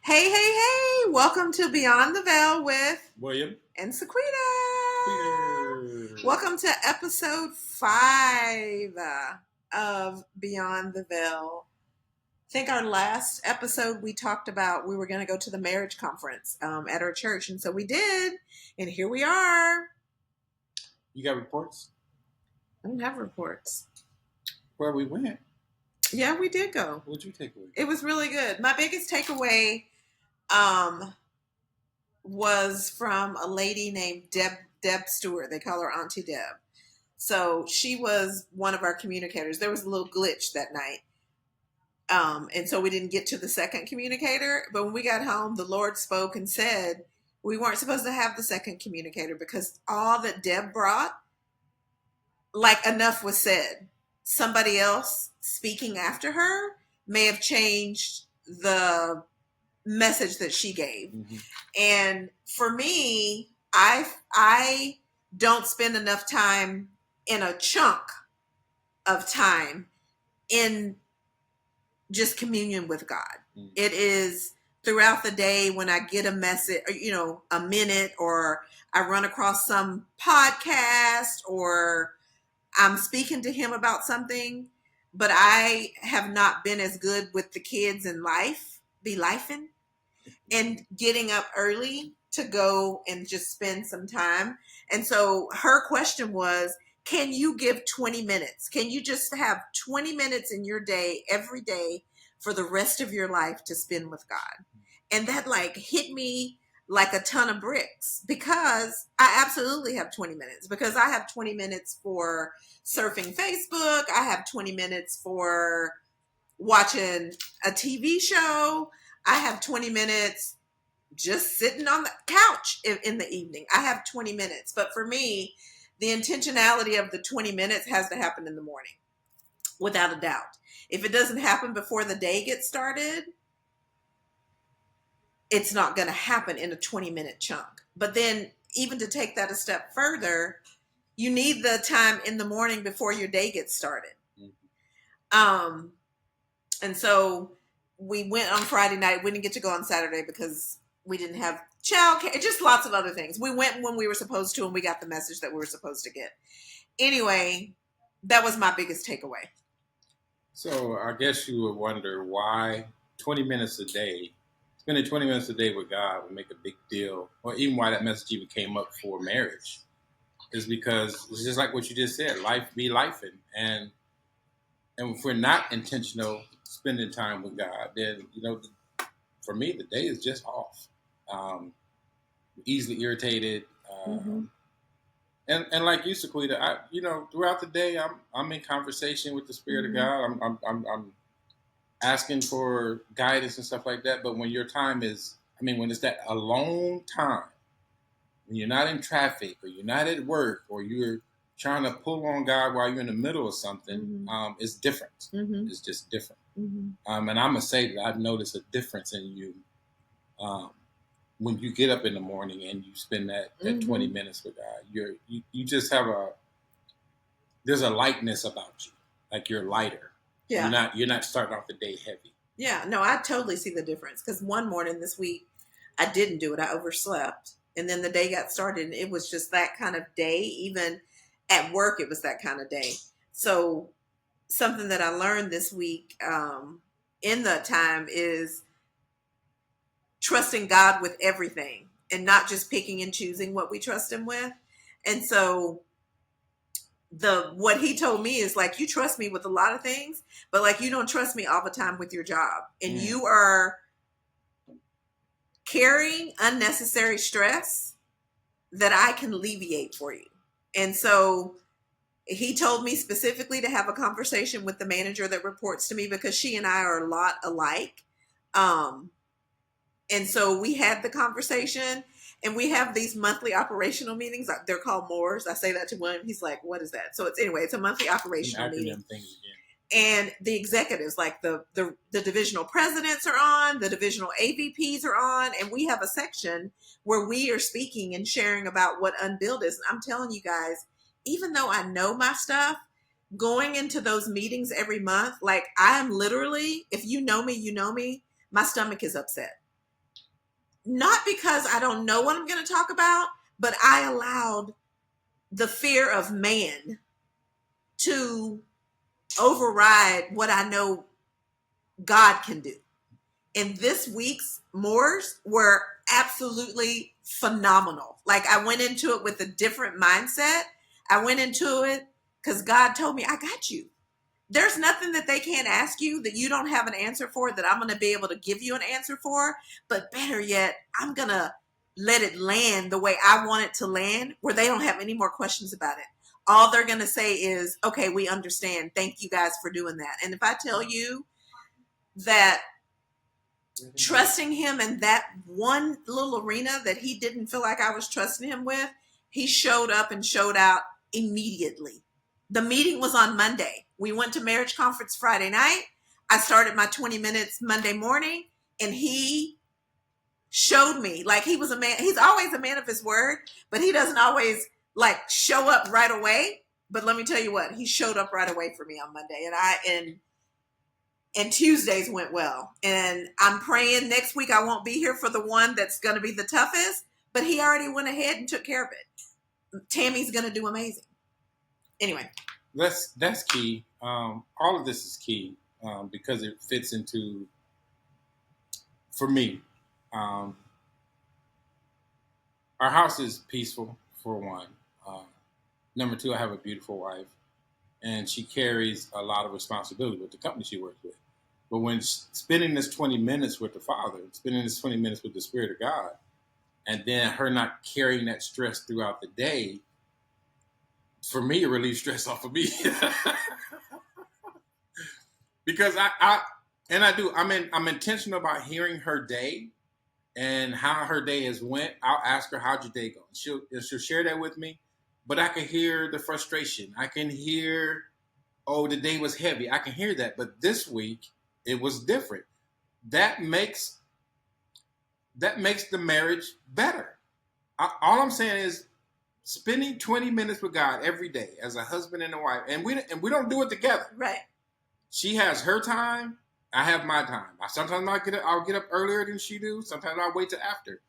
Hey, hey, hey! Welcome to Beyond the Veil with William. and Sequita. Queer. Welcome to episode 5 of Beyond the Veil. I think our last episode we talked about we were going to go to the marriage conference at our church, and so we did, and here we are. You got reports? I don't have reports. Where we went? Yeah, we did go. What'd you take away? It was really good. My biggest takeaway was from a lady named Deb Stewart. They call her Auntie Deb. So she was one of our communicators. There was a little glitch that night. And so we didn't get to the second communicator. But when we got home, the Lord spoke and said we weren't supposed to have the second communicator because all that Deb brought, like enough was said. Somebody else speaking after her may have changed the message that she gave. Mm-hmm. And for me, I don't spend enough time in a chunk of time in just communion with God. Mm-hmm. It is throughout the day when I get a message, a minute, or I run across some podcast, or I'm speaking to him about something, but I have not been as good with the kids in life, and getting up early to go and just spend some time. And so her question was, can you give 20 minutes? Can you just have 20 minutes in your day, every day, for the rest of your life to spend with God? And that hit me like a ton of bricks, because I absolutely have 20 minutes, because I have 20 minutes for surfing Facebook. I have 20 minutes for watching a TV show. I have 20 minutes just sitting on the couch in the evening. I have 20 minutes. But for me, the intentionality of the 20 minutes has to happen in the morning, without a doubt. If it doesn't happen before the day gets started, it's not going to happen in a 20-minute chunk. But then even to take that a step further, you need the time in the morning before your day gets started. Mm-hmm. And so we went on Friday night. We didn't get to go on Saturday because we didn't have childcare, just lots of other things. We went when we were supposed to, and we got the message that we were supposed to get. Anyway, that was my biggest takeaway. So I guess you would wonder why 20 minutes a day, spending 20 minutes a day with God would make a big deal, or even why that message even came up for marriage, is because it's just like what you just said, life be lifing. And if we're not intentional spending time with God, then, for me, the day is just off. Easily irritated. Mm-hmm. And like you, Sequita, throughout the day, I'm in conversation with the Spirit mm-hmm. of God. I'm asking for guidance and stuff like that. But when your time is, when it's that alone time, when you're not in traffic, or you're not at work, or you're trying to pull on God while you're in the middle of something, mm-hmm. It's different. Mm-hmm. It's just different. Mm-hmm. And I'm going to say that I've noticed a difference in you when you get up in the morning and you spend that mm-hmm. 20 minutes with God. You just have there's a lightness about you. Like you're lighter. Yeah. You're not starting off the day heavy. Yeah, no, I totally see the difference. Because one morning this week, I didn't do it. I overslept. And then the day got started, and it was just that kind of day. Even at work, it was that kind of day. So something that I learned this week in that time is trusting God with everything, and not just picking and choosing what we trust him with. And so what he told me is you trust me with a lot of things, but you don't trust me all the time with your job. And you are carrying unnecessary stress that I can alleviate for you. And so he told me specifically to have a conversation with the manager that reports to me, because she and I are a lot alike. And so we had the conversation, and we have these monthly operational meetings. They're called MOREs. I say that to William. He's like, what is that? So it's a monthly operational meeting. And the executives, the divisional presidents are on, the divisional AVPs are on, and we have a section where we are speaking and sharing about what unbilled is. And I'm telling you guys, even though I know my stuff, going into those meetings every month, I am literally, if you know me, my stomach is upset. not because I don't know what I'm going to talk about, but I allowed the fear of man to override what I know God can do. And this week's mores were absolutely phenomenal. Like, I went into it with a different mindset. I went into it because God told me, I got you. There's nothing that they can't ask you that you don't have an answer for that I'm going to be able to give you an answer for. But better yet, I'm going to let it land the way I want it to land, where they don't have any more questions about it. All they're going to say is, okay, we understand. Thank you guys for doing that. And if I tell you that trusting him in that one little arena that he didn't feel like I was trusting him with, he showed up and showed out immediately. The meeting was on Monday. We went to marriage conference Friday night. I started my 20 minutes Monday morning, and he showed me, like, he was a man. He's always a man of his word, but he doesn't always like show up right away. But let me tell you what, he showed up right away for me on Monday, and Tuesdays went well. And I'm praying next week I won't be here for the one that's going to be the toughest, but he already went ahead and took care of it. Tammy's going to do amazing. Anyway. That's key. All of this is key because it fits into, for me, our house is peaceful, for one. Number two, I have a beautiful wife, and she carries a lot of responsibility with the company she works with. But when spending this 20 minutes with the Father, spending this 20 minutes with the Spirit of God, and then her not carrying that stress throughout the day, for me, it relieves stress off of me. Because I'm intentional about hearing her day and how her day has went. I'll ask her, how'd your day go? She'll share that with me, but I can hear the frustration. I can hear, oh, the day was heavy. I can hear that. But this week it was different. That makes the marriage better. All I'm saying is spending 20 minutes with God every day as a husband and a wife, and we don't do it together. Right. She has her time. I have my time. Sometimes I'll get up earlier than she do. Sometimes I'll wait till after.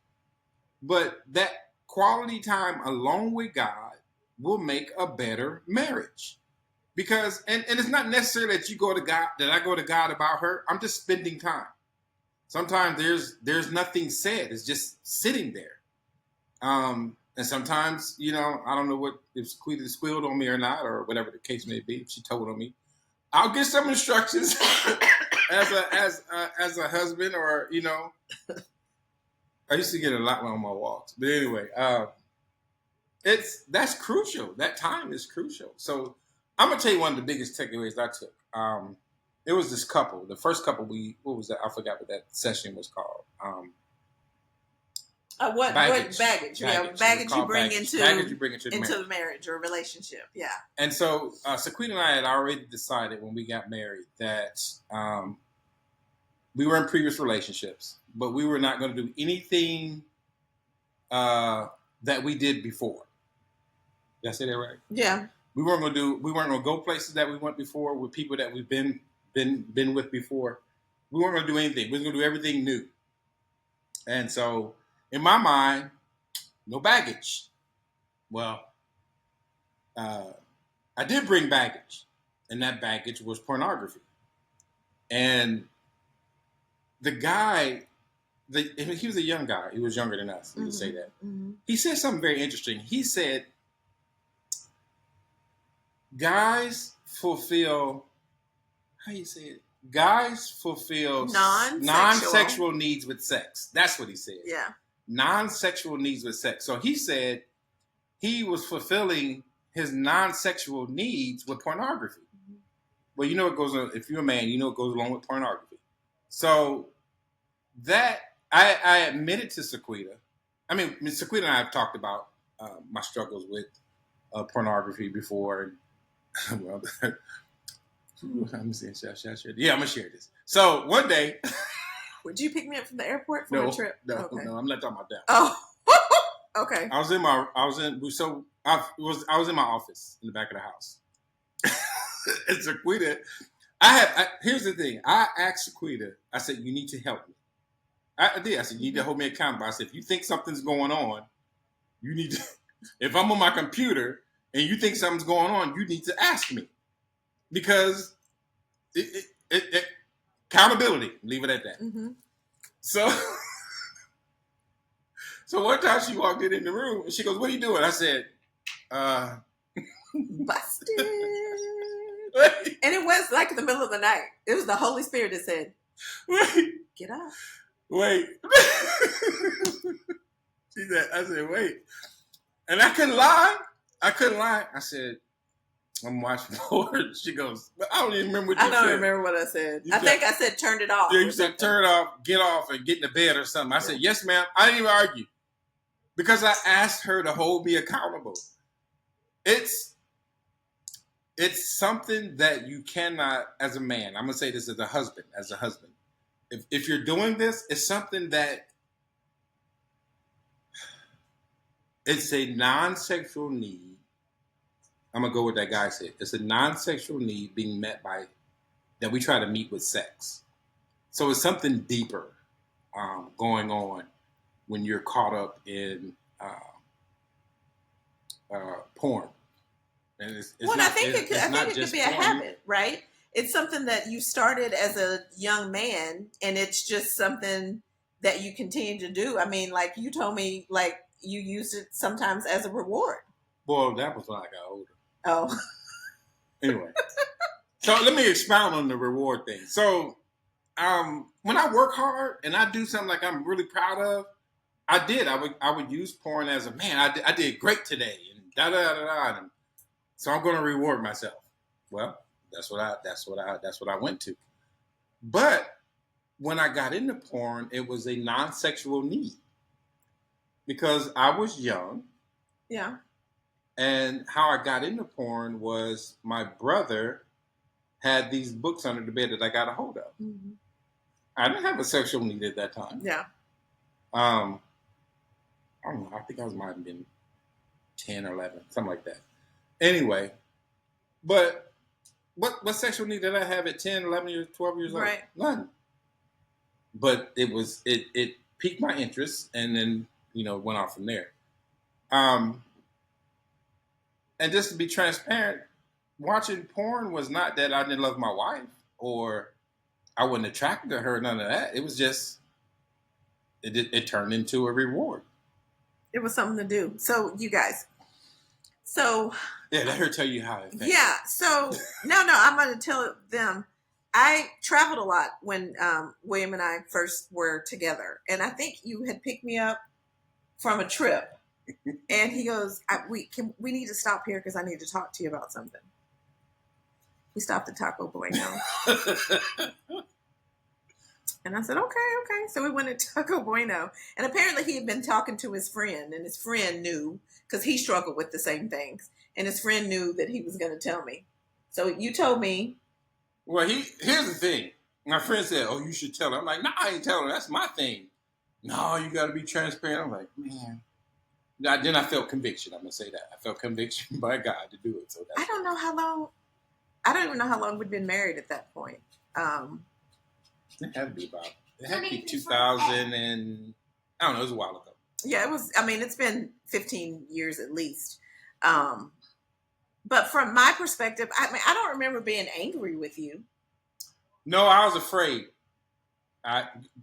But that quality time alone with God will make a better marriage. Because and it's not necessarily that I go to God about her. I'm just spending time. Sometimes there's nothing said. It's just sitting there. And sometimes, I don't know if Sequita squealed on me or not, or whatever the case may be. If she told on me, I'll get some instructions as a husband, or I used to get a lot on my walks. But anyway, that's crucial. That time is crucial. So I'm gonna tell you one of the biggest takeaways I took. It was this couple. The first couple what was that? I forgot what that session was called. What baggage? Baggage you bring into the marriage or relationship. Yeah. And so Sequita and I had already decided when we got married that we were in previous relationships, but we were not going to do anything that we did before. Did I say that right? Yeah. We weren't going to go places that we went before with people that we've been with before. We weren't going to do anything. We were going to do everything new. And so, in my mind, no baggage. Well, I did bring baggage, and that baggage was pornography. And the guy, he was a young guy. He was younger than us. He would say that. Mm-hmm. He said something very interesting. He said, guys fulfill, how you say it? Guys fulfill non-sexual needs with sex. That's what he said. Yeah. Non-sexual needs with sex. So he said he was fulfilling his non-sexual needs with pornography. Mm-hmm. Well, it goes on, if you're a man, it goes along with pornography. So that I admitted to Sequita. I mean, Sequita and I have talked about my struggles with pornography before. Well, let me see. Yeah, I'm gonna share this. So one day, would you pick me up from the airport for a trip? No, I'm not talking about that. Oh, okay. I was in my office in the back of the house. And Sequita, here's the thing. I asked Sequita. I said, "You need to help me." I did. I said, you need to hold me accountable. I said, if you think something's going on, you need to, if I'm on my computer and you think something's going on, you need to ask me. Because accountability, leave it at that. Mm-hmm. So, so one time she walked in the room and she goes, what are you doing? I said, busted. And it was like in the middle of the night. It was the Holy Spirit that said, wait, get up. Wait. She said, I said, wait. And I couldn't lie. I said, I'm watching porn. She goes, but I don't even remember what you said. I don't remember what I said. I think I said turn it off. Yeah, you said turn it off, get off, and get in the bed or something. I said, yes, ma'am. I didn't even argue. Because I asked her to hold me accountable. It's something that you cannot, as a man, I'm going to say this as a husband. If you're doing this, it's something that it's a non-sexual need. I'm going to go with that guy said. It's a non-sexual need being met by, that we try to meet with sex. So it's something deeper going on when you're caught up in porn. And I think it could be a habit, right? It's something that you started as a young man, and it's just something that you continue to do. I mean, like you told me, like you used it sometimes as a reward. Well, that was when I got older. Oh. Anyway, so let me expound on the reward thing. So when I work hard and I do something like I'm really proud of, I would use porn as a man. I did great today, and da da da da. So I'm going to reward myself. Well, that's what I went to. But when I got into porn, it was a non-sexual need because I was young. Yeah. And how I got into porn was my brother had these books under the bed that I got a hold of. Mm-hmm. I didn't have a sexual need at that time. Yeah. I don't know. I think I might have been 10 or 11, something like that. Anyway, but what sexual need did I have at 10, 11 years, 12 years old? Right. None. But it piqued my interest and then, went off from there. And just to be transparent, watching porn was not that I didn't love my wife or I wasn't attracted to her, none of that. It was just, it turned into a reward. It was something to do. So, you guys. Yeah, let her tell you how it felt. Yeah, so, no, I'm going to tell them. I traveled a lot when William and I first were together. And I think you had picked me up from a trip. And he goes, we need to stop here because I need to talk to you about something. We stopped at Taco Bueno. And I said, okay. So we went to Taco Bueno. And apparently he had been talking to his friend. And his friend knew, because he struggled with the same things. And his friend knew that he was going to tell me. So you told me. Well, here's the thing. My friend said, oh, you should tell her. I'm like, no, I ain't telling her. That's my thing. No, you got to be transparent. I'm like, man. Then I felt conviction. I'm going to say that. I felt conviction by God to do it. So I don't know how long. I don't even know how long we'd been married at that point. It had to be 2000 and, I don't know, it was a while ago. Yeah, it was, it's been 15 years at least. But from my perspective, I don't remember being angry with you. No, I was afraid.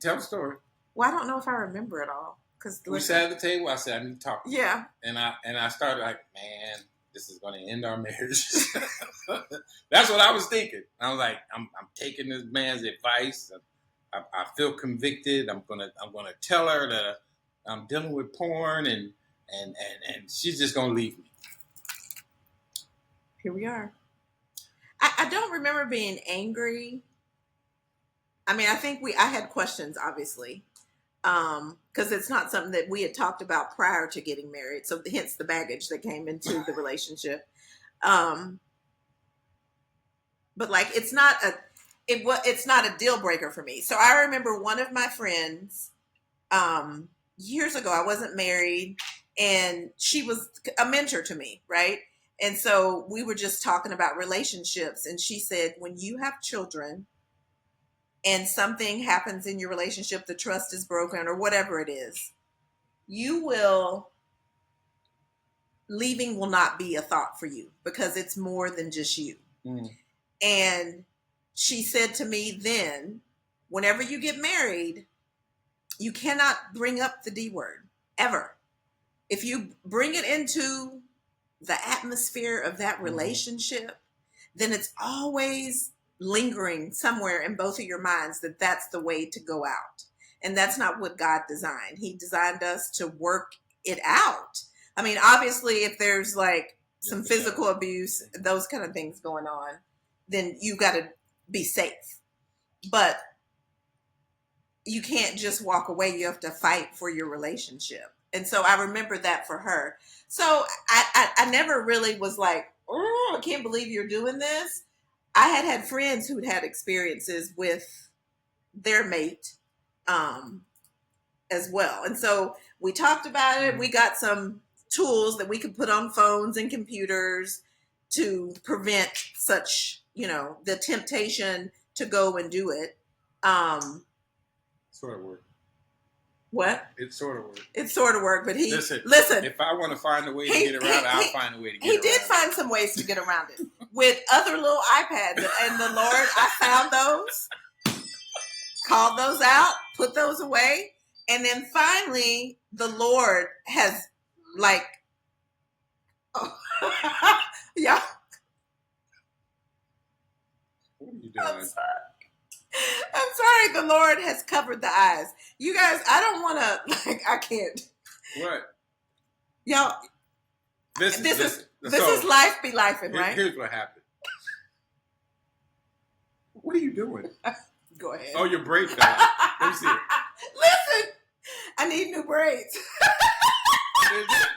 Tell the story. Well, I don't know if I remember it all. We sat at the table. I said, I need to talk. Yeah. And I started like, man, this is going to end our marriage. That's what I was thinking. I was like, I'm taking this man's advice. I feel convicted. I'm gonna tell her that I'm dealing with porn and she's just gonna leave me. Here we are. I don't remember being angry. I think I had questions, obviously. Because it's not something that we had talked about prior to getting married. So hence the baggage that came into the relationship. But like, it's not a deal breaker for me. So I remember one of my friends, years ago, I wasn't married and she was a mentor to me. Right. And so we were just talking about relationships and she said, when you have children, and something happens in your relationship, the trust is broken or whatever it is, leaving will not be a thought for you because it's more than just you. And she said to me then, whenever you get married, you cannot bring up the D word ever. If you bring it into the atmosphere of that relationship, then it's always lingering somewhere in both of your minds that that's the way to go out. And that's not what God designed. He designed us to work it out. I mean, obviously, if there's like some physical abuse, those kind of things going on, then you got to be safe. But you can't just walk away. You have to fight for your relationship. And so I remember that for her. So I never really was like, oh, I can't believe you're doing this. I had friends who'd had experiences with their mate as well. And so we talked about it. We got some tools that we could put on phones and computers to prevent such, the temptation to go and do it. Sort of work. What? It sort of worked. It sort of worked, but listen. If I want to find a way to get around it, I'll find a way to get around it. He did find some ways to get around it with other little iPads, and the Lord, I found those, called those out, put those away, and then finally, the Lord has yeah. What are you doing? I'm sorry, the Lord has covered the eyes. You guys, I don't want to, I can't. What? Y'all, this is life be lifing, right? Here's what happened. What are you doing? Go ahead. Oh, your braid fell out. Let me see it. Listen, I need new braids.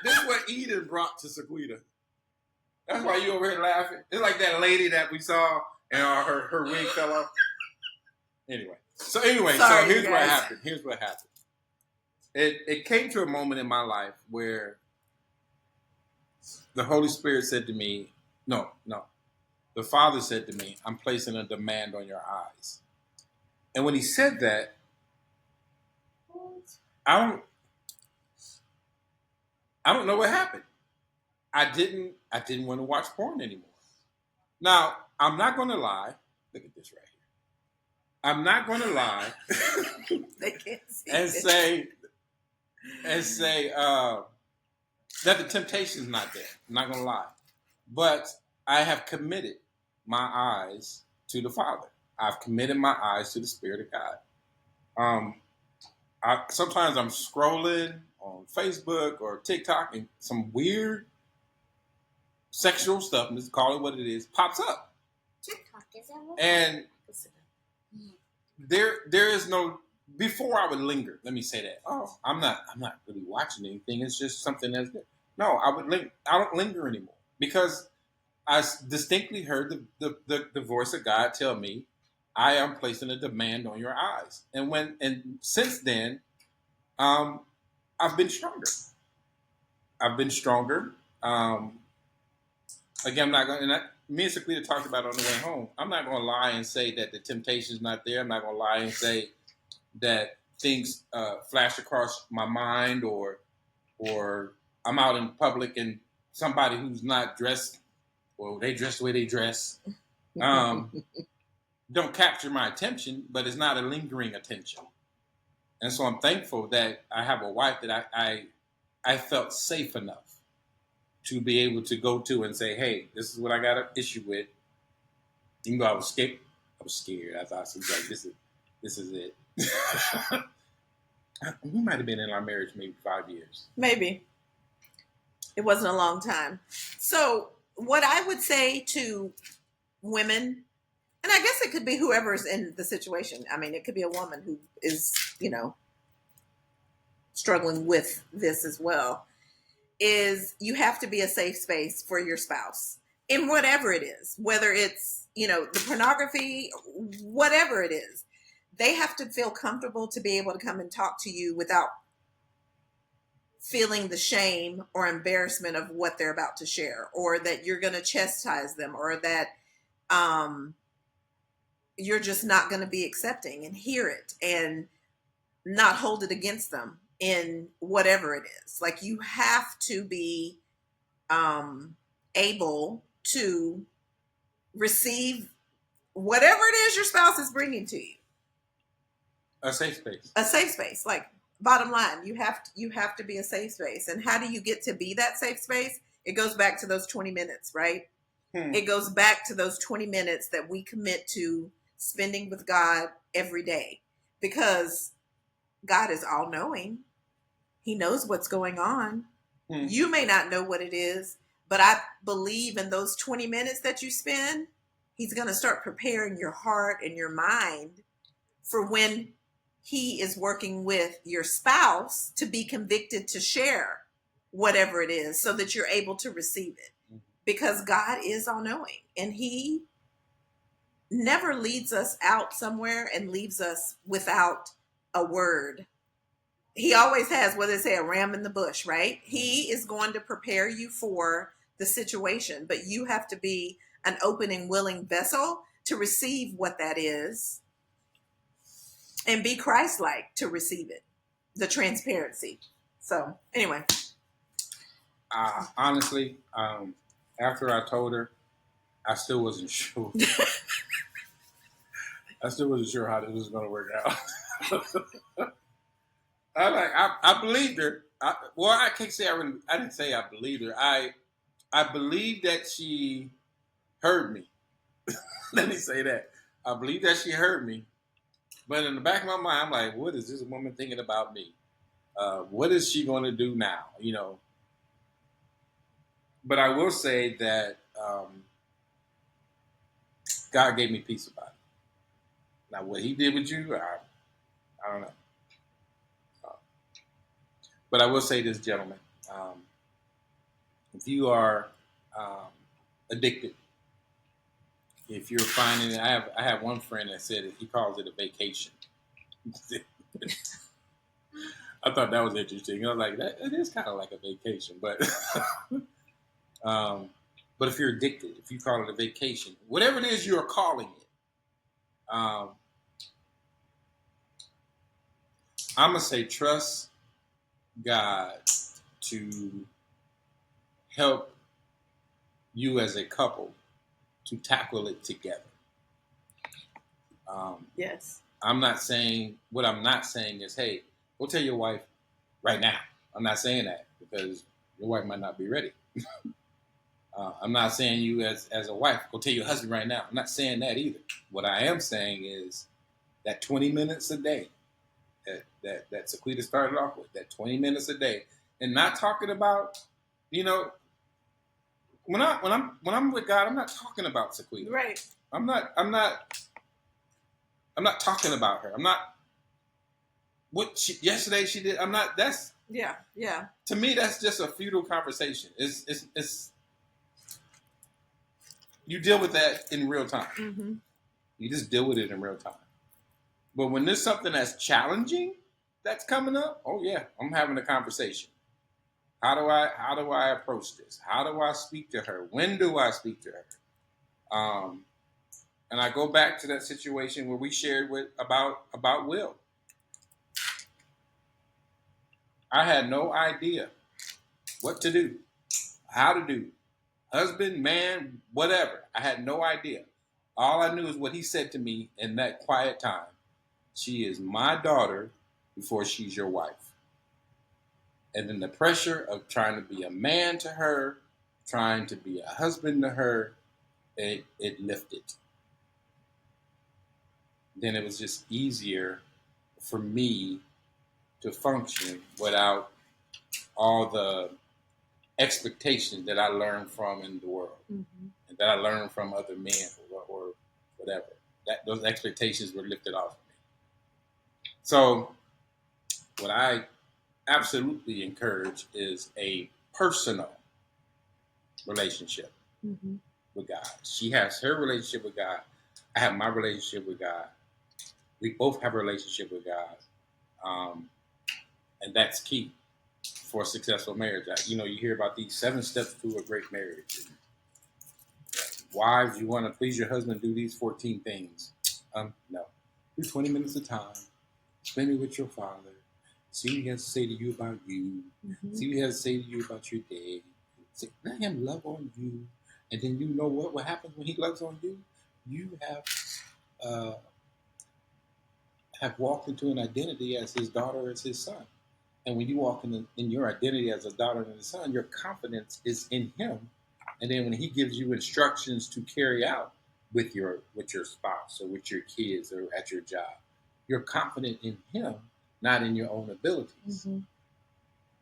This is what Eden brought to Sequita. That's why you over here laughing. It's like that lady that we saw and her wig fell off. Anyway, so here's what happened. Here's what happened. It came to a moment in my life where the Holy Spirit said to me, no. The Father said to me, I'm placing a demand on your eyes. And when he said that, I don't know what happened. I didn't want to watch porn anymore. Now, I'm not going to lie. Look at this right here. I'm not going to lie They can't see and say that the temptation is not there. I'm not going to lie. But I have committed my eyes to the Father. I've committed my eyes to the Spirit of God. Sometimes I'm scrolling on Facebook or TikTok and some weird sexual stuff, and just call it what it is, pops up. TikTok is that and there is no. Before I would linger. Let me say that. Oh, I'm not really watching anything. It's just something that's good. No, I don't linger anymore because I distinctly heard the voice of God tell me, I am placing a demand on your eyes. And since then, I've been stronger. Again, I'm not going to, me and Sequita talked about it on the way home. I'm not going to lie and say that the temptation's not there. I'm not going to lie and say that things flash across my mind or I'm out in public and somebody who's not dressed or they dress the way they dress don't capture my attention, but it's not a lingering attention. And so I'm thankful that I have a wife that I felt safe enough to be able to go to and say, hey, this is what I got an issue with. Even though I was scared. I thought, like, this is it. We might have been in our marriage maybe 5 years. Maybe. It wasn't a long time. So what I would say to women, and I guess it could be whoever's in the situation. I mean, it could be a woman who is, struggling with this as well, is you have to be a safe space for your spouse in whatever it is, whether it's, the pornography, whatever it is. They have to feel comfortable to be able to come and talk to you without feeling the shame or embarrassment of what they're about to share, or that you're going to chastise them, or that you're just not going to be accepting and hear it and not hold it against them in whatever it is. Like, you have to be able to receive whatever it is your spouse is bringing to you. A safe space. A safe space. Like, bottom line, you have to be a safe space. And how do you get to be that safe space? It goes back to those 20 minutes, right? It goes back to those 20 minutes that we commit to spending with God every day, because God is all knowing. He knows what's going on. You may not know what it is, but I believe in those 20 minutes that you spend, He's going to start preparing your heart and your mind for when He is working with your spouse to be convicted to share whatever it is, so that you're able to receive it. Because God is all knowing, and He never leads us out somewhere and leaves us without a word. He always has, what they say, a ram in the bush, right? He is going to prepare you for the situation, but you have to be an open and willing vessel to receive what that is, and be Christ-like to receive it, the transparency. So anyway. Honestly, after I told her, I still wasn't sure. I still wasn't sure how this was going to work out. I believed her. I can't say I didn't say I believed her. I believe that she heard me. Let me say that. I believe that she heard me. But in the back of my mind, I'm like, what is this woman thinking about me? What is she going to do now? You know. But I will say that God gave me peace about it. Now, what He did with you, I don't know. But I will say this, gentlemen. If you are addicted, if you're finding it, I have one friend that said he calls it a vacation. I thought that was interesting. I was like, it is kind of like a vacation, but but if you're addicted, if you call it a vacation, whatever it is you're calling it, I'm gonna say trust God to help you as a couple to tackle it together. Yes. I'm not saying, what I'm not saying is, hey, go tell your wife right now. I'm not saying that, because your wife might not be ready. I'm not saying you as a wife, go tell your husband right now. I'm not saying that either. What I am saying is that 20 minutes a day that Sequita started off with, that 20 minutes a day, and not talking about, you know, when I'm with God, I'm not talking about Sequita. Right. I'm not talking about her. I'm not what yesterday she did. I'm not. That's yeah. To me, that's just a futile conversation. It's you deal with that in real time. Mm-hmm. You just deal with it in real time. But when there's something that's challenging that's coming up, oh yeah, I'm having a conversation. How do I approach this? How do I speak to her? When do I speak to her? And I go back to that situation where we shared about Will. I had no idea what to do, how to do, husband, man, whatever. I had no idea. All I knew is what he said to me in that quiet time. She is my daughter before she's your wife. And then the pressure of trying to be a man to her, trying to be a husband to her, it lifted. Then it was just easier for me to function without all the expectations that I learned from in the world, mm-hmm. and that I learned from other men or whatever. That those expectations were lifted off of me. So what I absolutely encourage is a personal relationship, mm-hmm. with God. She has her relationship with God. I have my relationship with God. We both have a relationship with God. And that's key for a successful marriage. You hear about these 7 steps to a great marriage. And wives, you want to please your husband, do these 14 things. No. Do 20 minutes of time. Spend it with your father. See what he has to say to you about you. Mm-hmm. See what he has to say to you about your dad. Let him love on you. And then you know what happens when he loves on you? You have walked into an identity as his daughter, as his son. And when you walk in your identity as a daughter and a son, your confidence is in him. And then when he gives you instructions to carry out with your spouse or with your kids or at your job, you're confident in him, not in your own abilities. Mm-hmm.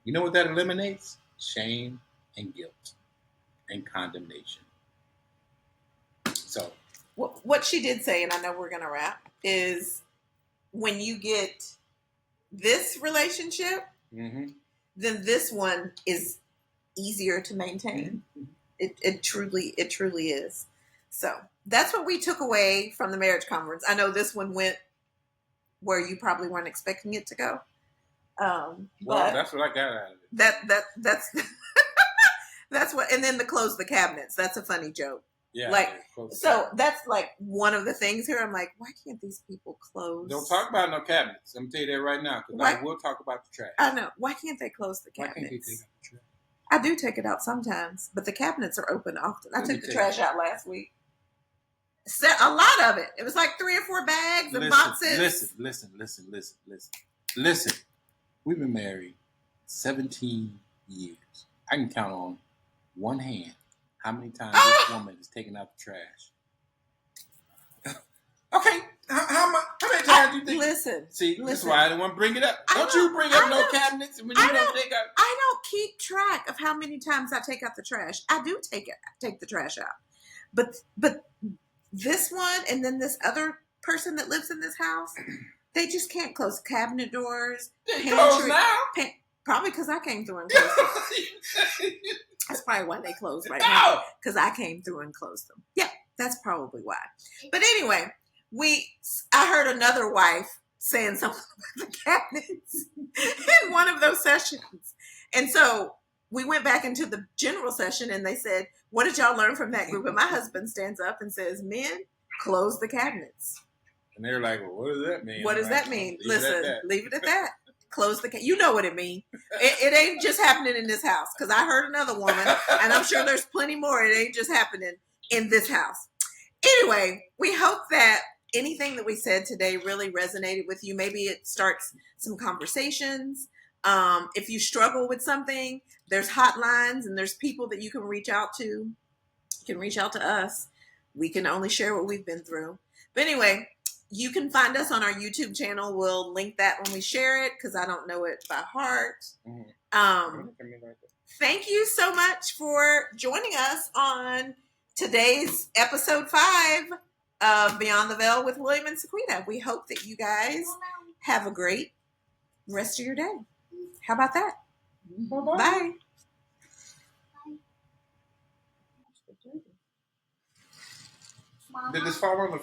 You know what that eliminates? Shame and guilt and condemnation. So what she did say, and I know we're going to wrap, is when you get this relationship, mm-hmm. then this one is easier to maintain. Mm-hmm. It truly is. So that's what we took away from the marriage conference. I know this one went where you probably weren't expecting it to go. Well, that's what I got out of it. That's that's what. And then to close the cabinets. That's a funny joke. Yeah. Like, so that's like one of the things here. I'm like, why can't these people close? Don't talk about no cabinets. I'm gonna tell you that right now, because I will talk about the trash. I know. Why can't they close the cabinets? Why can't they take out the trash? I do take it out sometimes, but the cabinets are open often. I took the trash out last week. A lot of it. It was like 3 or 4 bags and boxes. Listen. We've been married 17 years. I can count on one hand how many times this woman has taken out the trash. Okay, how many times do you think? Listen. That's why I didn't want to bring it up. Don't you bring up no cabinets when you don't take out. I don't keep track of how many times I take out the trash. I do take the trash out, but this one and then this other person that lives in this house, they just can't close cabinet doors. They close now. Probably because I came through and closed them. That's probably why they closed right now. Because I came through and closed them. Yeah, that's probably why. But anyway, I heard another wife saying something about the cabinets in one of those sessions. And so we went back into the general session and they said, what did y'all learn from that group? And my husband stands up and says, men, close the cabinets. And they're like, well, what does that mean? What does that mean? Listen, leave it at that. Close the you know what it means. It ain't just happening in this house, because I heard another woman, and I'm sure there's plenty more. It ain't just happening in this house. Anyway, we hope that anything that we said today really resonated with you. Maybe it starts some conversations. If you struggle with something, there's hotlines and there's people that you can reach out to. You can reach out to us. We can only share what we've been through. But anyway, you can find us on our YouTube channel. We'll link that when we share it, because I don't know it by heart. Thank you so much for joining us on today's episode 5 of Beyond the Veil with William and Sequita. We hope that you guys have a great rest of your day. How about that? Bye-bye. Bye. Did this fall on the